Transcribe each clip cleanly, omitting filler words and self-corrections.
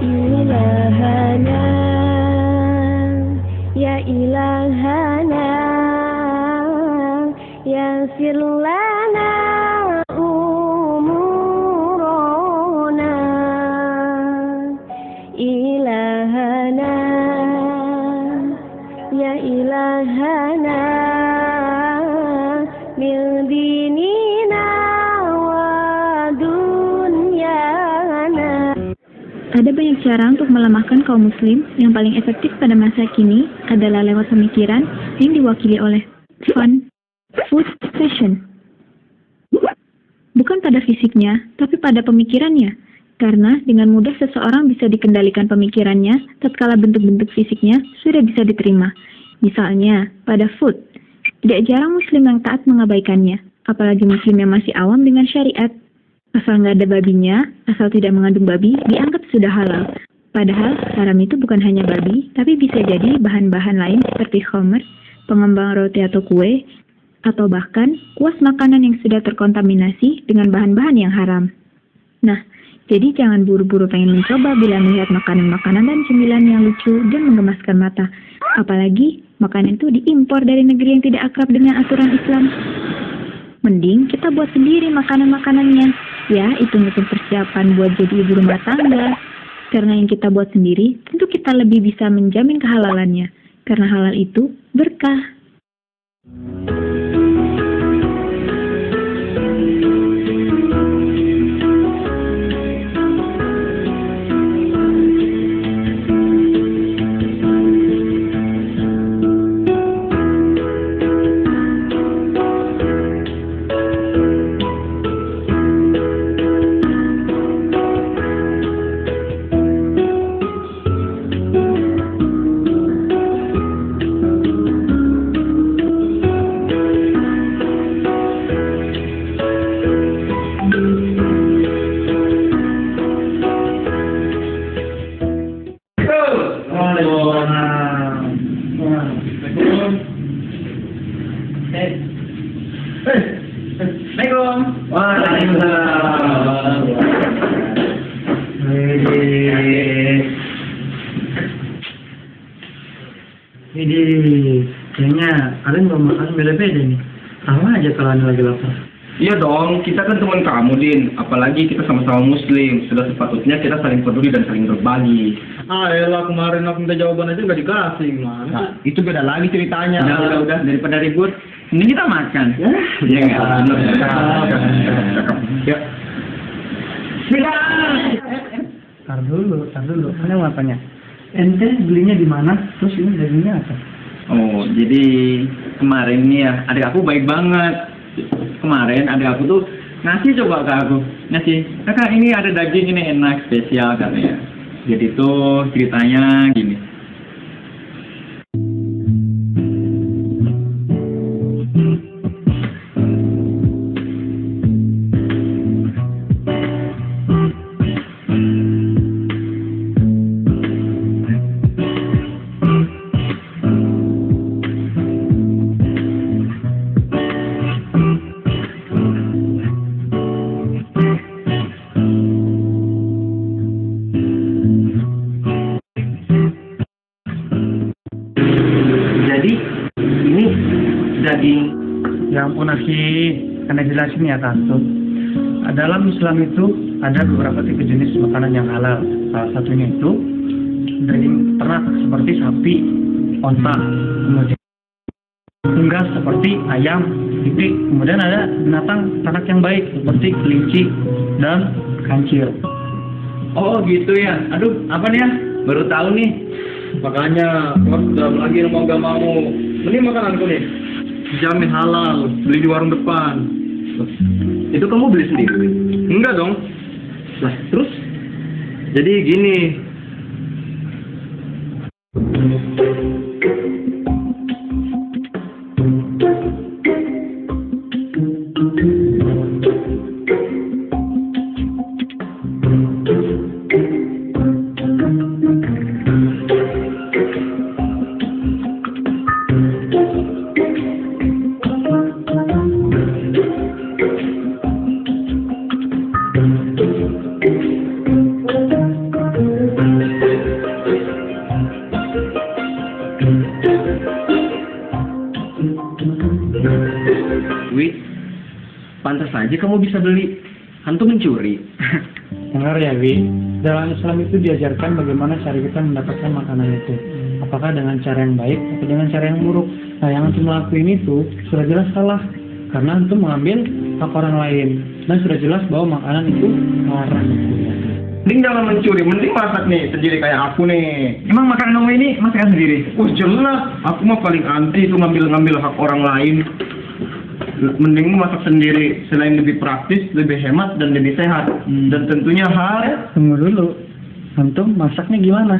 Ilahana, ya ilahana, yassir lana umurana. Ilahana, ya ilahana, min dinina wa dunyana. Ada banyak cara untuk melemahkan kaum muslim. Yang paling efektif pada masa kini adalah lewat pemikiran yang diwakili oleh fun, food, fashion. Bukan pada fisiknya, tapi pada pemikirannya. Karena dengan mudah seseorang bisa dikendalikan pemikirannya tatkala bentuk-bentuk fisiknya sudah bisa diterima. Misalnya, pada food. Tidak jarang muslim yang taat mengabaikannya, apalagi muslim yang masih awam dengan syariat. Asal nggak ada babinya, asal tidak mengandung babi, dianggap sudah halal. Padahal haram itu bukan hanya babi, tapi bisa jadi bahan-bahan lain seperti khamr, pengembang roti atau kue, atau bahkan kuas makanan yang sudah terkontaminasi dengan bahan-bahan yang haram. Nah, jadi jangan buru-buru pengen mencoba bila melihat makanan-makanan dan cemilan yang lucu dan menggemaskan mata. Apalagi makanan itu diimpor dari negeri yang tidak akrab dengan aturan Islam. Mending kita buat sendiri makanan-makanannya. Ya, hitung-hitung persiapan buat jadi ibu rumah tangga. Karena yang kita buat sendiri, tentu kita lebih bisa menjamin kehalalannya. Karena halal itu berkah. Assalamualaikum. Waalaikumsalam. Ini kayaknya kalian mau makan beda-beda nih. Sama aja kalau anda lagi lapar. Iya dong, kita kan teman kamu, Din. Apalagi kita sama-sama muslim. Sudah sepatutnya kita saling peduli dan saling berbagi. Ah, elah, kemarin aku minta jawaban aja nggak dikasih, gimana? Nah, itu beda lagi ceritanya. Udah, daripada ribut, ini kita makan. Iya nggak? Ya. Tar dulu. Mana mau tanya? Ente belinya di mana? Terus ini dagingnya apa? Oh, jadi kemarin nih ya, adik aku baik banget. Kemarin adik aku tuh ngasih coba ke aku. Ngasih, kakak ini ada daging ini enak, spesial katanya. Jadi tuh ceritanya gini. Daging. Ya ampun Aki, Anda jelasin ya Tante. Dalam Islam itu ada beberapa tipe jenis makanan yang halal. Salah satunya itu daging ternak seperti sapi, onta, kemudian unggas seperti ayam, itik. Kemudian ada binatang ternak yang baik seperti kelinci dan kancil. Oh gitu ya. Aduh, apa nih ya? Baru tahu nih. Makanya, udah lagi mau gak mau. Ini makananku nih. Jamin halal, beli di warung depan. Itu kamu beli sendiri? Enggak dong. Lah, terus? Jadi gini. Wi, pantas saja kamu bisa beli. Hantu mencuri. Dengar ya, Wi. Dalam Islam itu diajarkan bagaimana cara kita mendapatkan makanan itu. Apakah dengan cara yang baik atau dengan cara yang buruk. Nah, yang antum lakuin itu sudah jelas salah. Karena antum mengambil hak orang lain. Dan sudah jelas bahwa makanan itu haram. Mending jangan mencuri, mending masak nih sendiri kayak aku nih. Emang makanan kamu ini masakan sendiri? Jelas, aku mah paling anti itu ngambil hak orang lain. Mending masak sendiri, selain lebih praktis, lebih hemat dan lebih sehat. Dan tentunya Tunggu dulu. Antum masaknya gimana?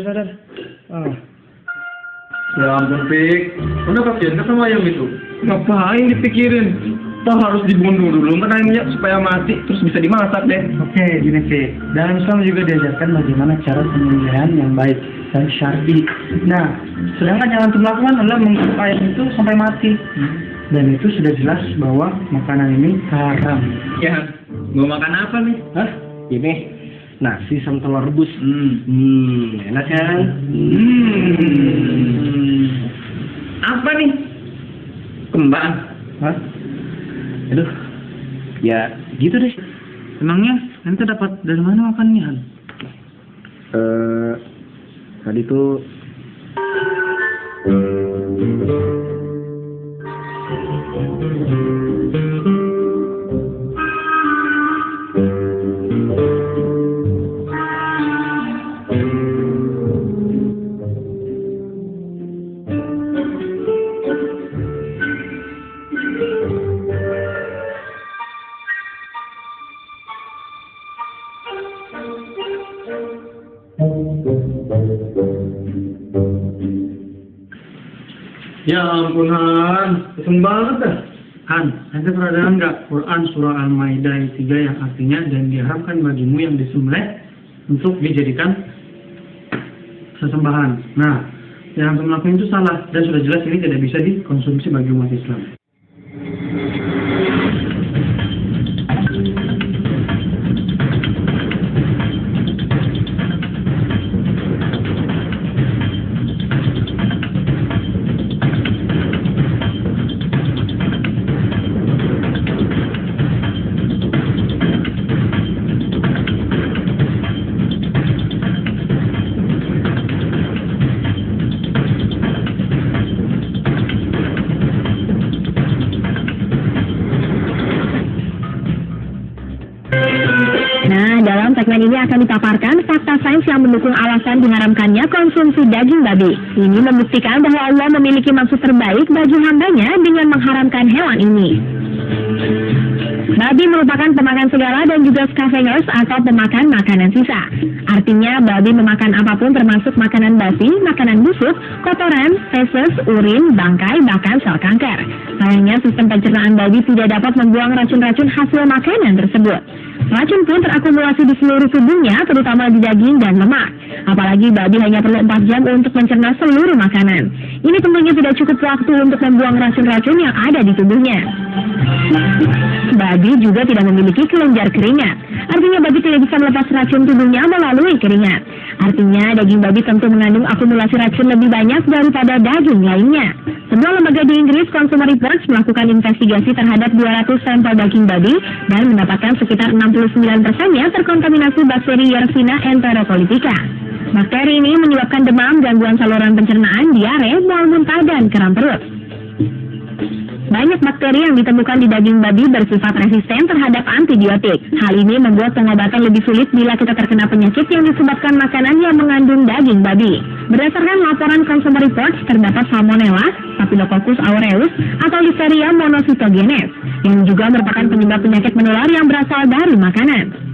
Sadar. Ya ampun, Pik. Udah kasihan kan sama ayam itu? Ngapain dipikirin? Toh harus dibunuh dulu kan ayamnya supaya mati, terus bisa dimasak deh. Oke, gini sih. Dalam Islam juga diajarkan bagaimana cara penyembelihan yang baik dan syar'i. Nah, sedangkan yang antum lakukan adalah mengikuti ayam itu sampai mati. Dan itu sudah jelas bahwa makanan ini haram. Ya, mau makan apa nih? Hah? Ini nasi sama telur rebus. Enak kan? Apa nih? Kembang. Hah? Aduh, ya gitu deh. Emangnya ente dapat dari mana makannya, Han? Tadi tuh Ya ampun, Han. Kesem banget dah. Han, ente pernah dengar nggak Quran surah Al-Maidah ayat 3 yang artinya dan diharapkan bagimu yang disembelih untuk dijadikan sesembahan. Nah, yang antum lakukan itu salah dan sudah jelas ini tidak bisa dikonsumsi bagi umat Islam. Nah, dalam segmen ini akan dipaparkan fakta sains yang mendukung alasan diharamkannya konsumsi daging babi. Ini membuktikan bahwa Allah memiliki maksud terbaik bagi hambanya dengan mengharamkan hewan ini. Babi merupakan pemakan segala dan juga scavengers atau pemakan makanan sisa. Artinya, babi memakan apapun termasuk makanan basi, makanan busuk, kotoran, feses, urin, bangkai, bahkan sel kanker. Sayangnya, sistem pencernaan babi tidak dapat membuang racun-racun hasil makanan tersebut. Racun pun terakumulasi di seluruh tubuhnya, terutama di daging dan lemak. Apalagi babi hanya perlu 4 jam untuk mencerna seluruh makanan. Ini tentunya tidak cukup waktu untuk membuang racun-racun yang ada di tubuhnya. Babi juga tidak memiliki kelenjar keringat. Artinya babi tidak bisa melepas racun tubuhnya melalui keringat. Artinya daging babi tentu mengandung akumulasi racun lebih banyak daripada daging lainnya. Sebuah lembaga di Inggris, Consumer Reports, melakukan investigasi terhadap 200 sampel daging babi dan mendapatkan sekitar 69%-nya terkontaminasi bakteri Yersinia enteropolitica. Bakteri ini menyebabkan demam, gangguan saluran pencernaan, diare, mual muntah, dan kram perut. Banyak bakteri yang ditemukan di daging babi bersifat resisten terhadap antibiotik. Hal ini membuat pengobatan lebih sulit bila kita terkena penyakit yang disebabkan makanan yang mengandung daging babi. Berdasarkan laporan Consumer Reports, terdapat Salmonella, Staphylococcus aureus, atau Listeria monocytogenes, yang juga merupakan penyebab penyakit menular yang berasal dari makanan.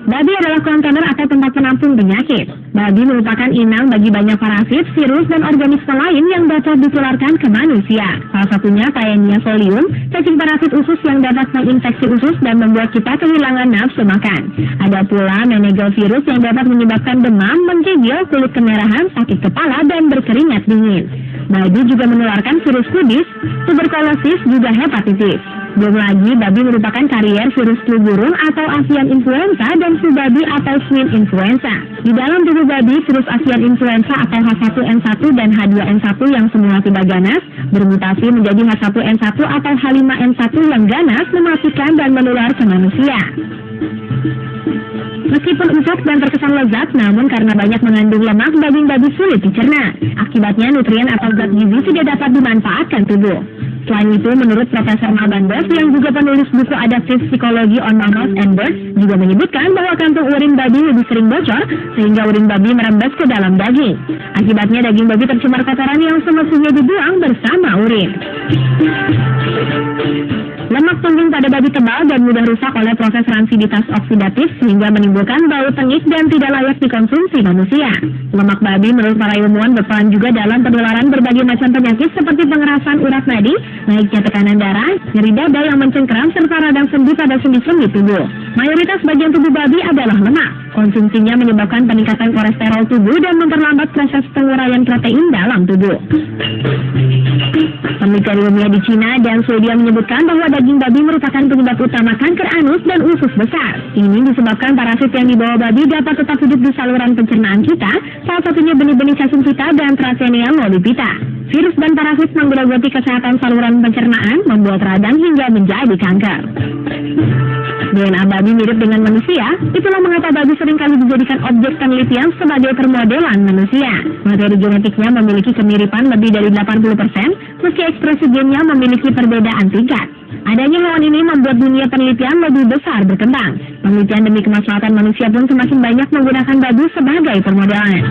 Babi adalah kontainer atau tempat penampung penyakit. Babi merupakan inang bagi banyak parasit, virus, dan organisme lain yang dapat ditularkan ke manusia. Salah satunya Taenia solium, cacing parasit usus yang dapat menginfeksi usus dan membuat kita kehilangan nafsu makan. Ada pula meningovirus yang dapat menyebabkan demam, menggigil, kulit kemerahan, sakit kepala, dan berkeringat dingin. Babi juga menularkan virus kudis, tuberkulosis, juga hepatitis. Belum lagi, babi merupakan karier virus flu burung atau avian influenza dan flu babi atau swine influenza. Di dalam tubuh babi, virus avian influenza atau H1N1 dan H2N1 yang semula tidak ganas bermutasi menjadi H1N1 atau H5N1 yang ganas, mematikan dan menular ke manusia. Meskipun empuk dan terkesan lezat, namun karena banyak mengandung lemak, daging babi sulit dicerna. Akibatnya nutrien atau zat gizi tidak dapat dimanfaatkan tubuh. Selain itu, menurut Profesor Malbandos yang juga penulis buku Adaptive Psychology on Mammals and Birds, juga menyebutkan bahwa kantung urin babi lebih sering bocor sehingga urin babi merembes ke dalam daging. Akibatnya daging babi tercemar kotoran yang semestinya dibuang bersama urin. Lemak punggung pada babi tebal dan mudah rusak oleh proses ransiditas oksidatif sehingga menimbulkan bau tengik dan tidak layak dikonsumsi manusia. Lemak babi menurut para ilmuwan berperan juga dalam penularan berbagai macam penyakit seperti pengerasan urat nadi, naiknya tekanan darah, nyeri dada yang mencengkeram, serta radang sendi pada sendi-sendi tubuh. Mayoritas bagian tubuh babi adalah lemak. Konsumsinya menyebabkan peningkatan kolesterol tubuh dan memperlambat proses penguraian protein dalam tubuh. Penelitian ilmiah di Cina dan Swedia menyebutkan bahwa daging babi merupakan penyebab utama kanker anus dan usus besar. Ini disebabkan parasit yang dibawa babi dapat tetap hidup di saluran pencernaan kita, salah satunya benih-benih cacing pita dan Thrasenia molipita. Virus dan parasit menggerogoti kesehatan saluran pencernaan, membuat radang hingga menjadi kanker. DNA babi mirip dengan manusia, itulah mengapa babi seringkali dijadikan objek penelitian sebagai permodelan manusia. Materi genetiknya memiliki kemiripan lebih dari 80%, meski ekspresi gennya memiliki perbedaan tingkat. Adanya hewan ini membuat dunia penelitian lebih besar berkembang. Penelitian demi kemaslahatan manusia pun semakin banyak menggunakan babi sebagai permodelan.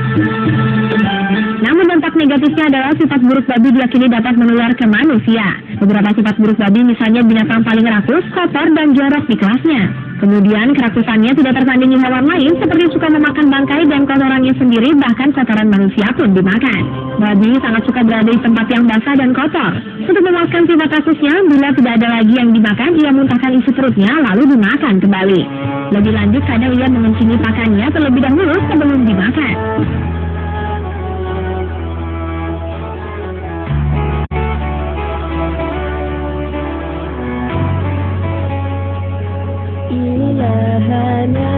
Namun dampak negatifnya adalah sifat buruk babi diyakini dapat menular ke manusia. Beberapa sifat buruk babi misalnya binatang paling rakus, kotor, dan jorok di kelasnya. Kemudian kerakusannya tidak tertandingi hewan lain seperti suka memakan bangkai dan kotorannya sendiri, bahkan kotoran manusia pun dimakan. Babi sangat suka berada di tempat yang basah dan kotor. Untuk memuaskan sifat rakusnya, bila tidak ada lagi yang dimakan, ia muntahkan isi perutnya lalu dimakan kembali. Lebih lanjut, kadang ia mengencing pakannya terlebih dahulu sebelum dimakan. Ilahana,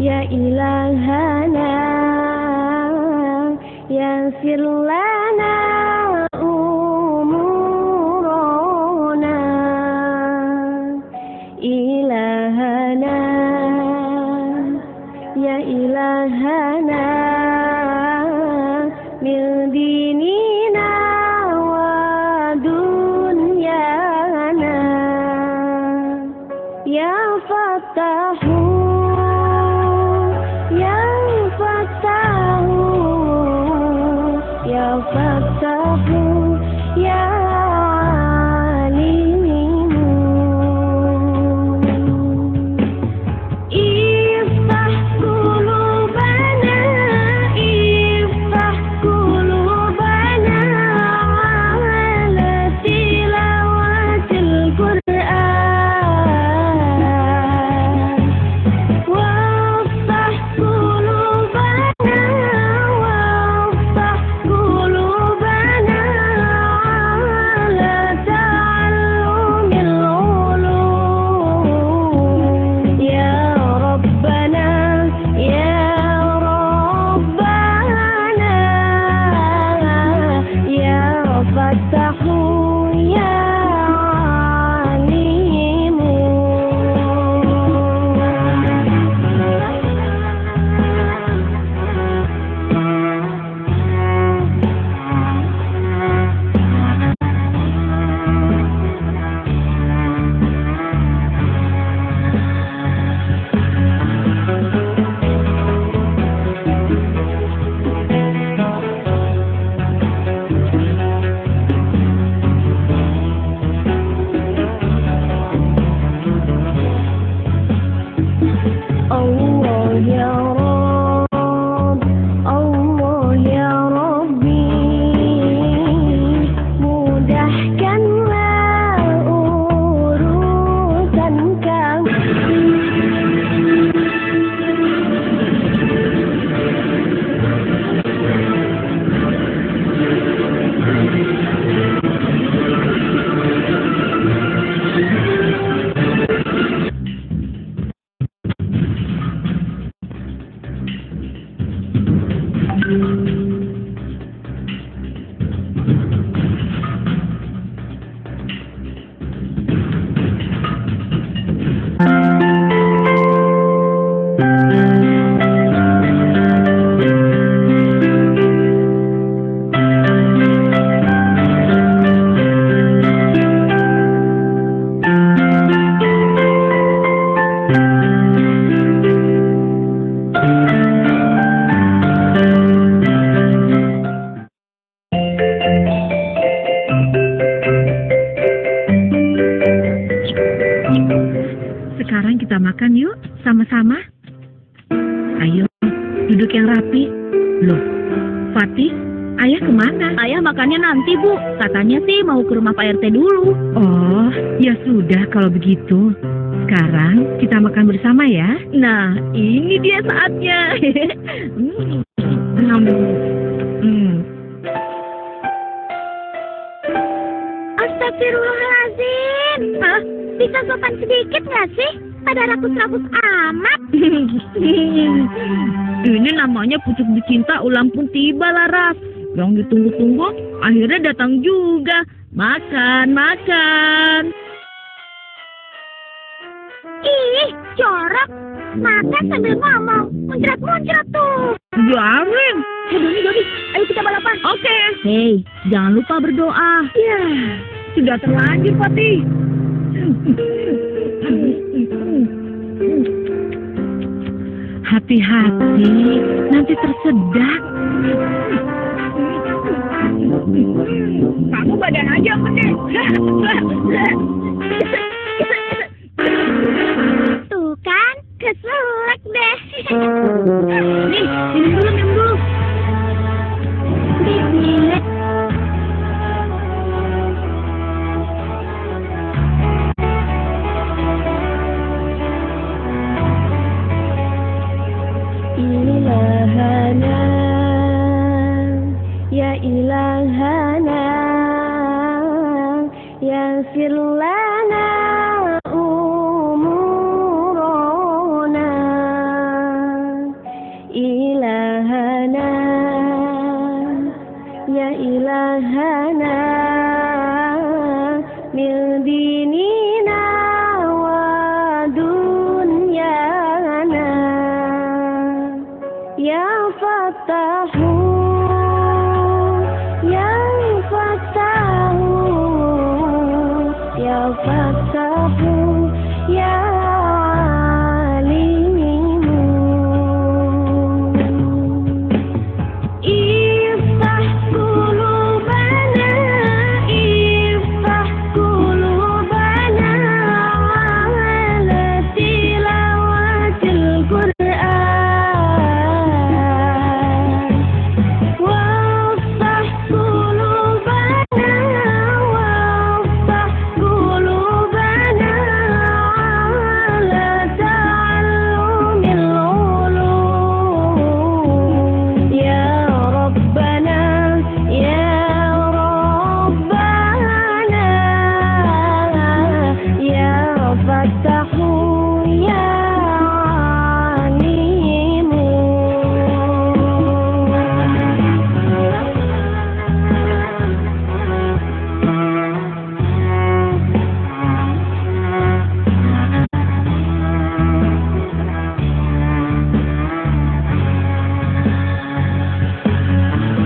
ya ilahana, yassir lana umurana. Ilahana, ya ilahana, min dinina wa dunyana. Ya Fattahu, Ya Fattahu, Ya Fattahu, Ya Alimu. Iftah qulubana, iftah qulubana ala tilawatil Qur'an. Fattahu ya alimu. Allah ya Rabb, Allah ya Rabbi, mudahkanlah urusan kami. Sekarang kita makan yuk, sama-sama. Ayo, duduk yang rapi. Loh, Fatih, ayah kemana? Ayah makannya nanti, Bu. Katanya sih mau ke rumah Pak RT dulu. Oh, ya sudah kalau begitu. Sekarang kita makan bersama ya. Nah, ini dia saatnya. Astagfirullahaladzim. Hah? Bisa sopan sedikit nggak sih? Pada rakus-rakus amat. Ini namanya pucuk dicinta ulang pun tiba, Laras. Yang ditunggu-tunggu akhirnya datang juga. Makan, makan. Ih, jorok. Makan sambil ngomong. Muncrat-muncrat tuh. Garing. Dodi, ayo kita balapan. Oke. Hei, jangan lupa berdoa. Ya. Sudah terlanjur, Fatih. Hati-hati, nanti tersedak. Kamu badan aja yang gede. Tuh kan, keselak deh. Nih, minum dulu. Bismillah. Ilahana, ya ilahana, yaghfir lana umurana. Ilahana, ya ilahana, min dinina wa dunyana. Ya Fatah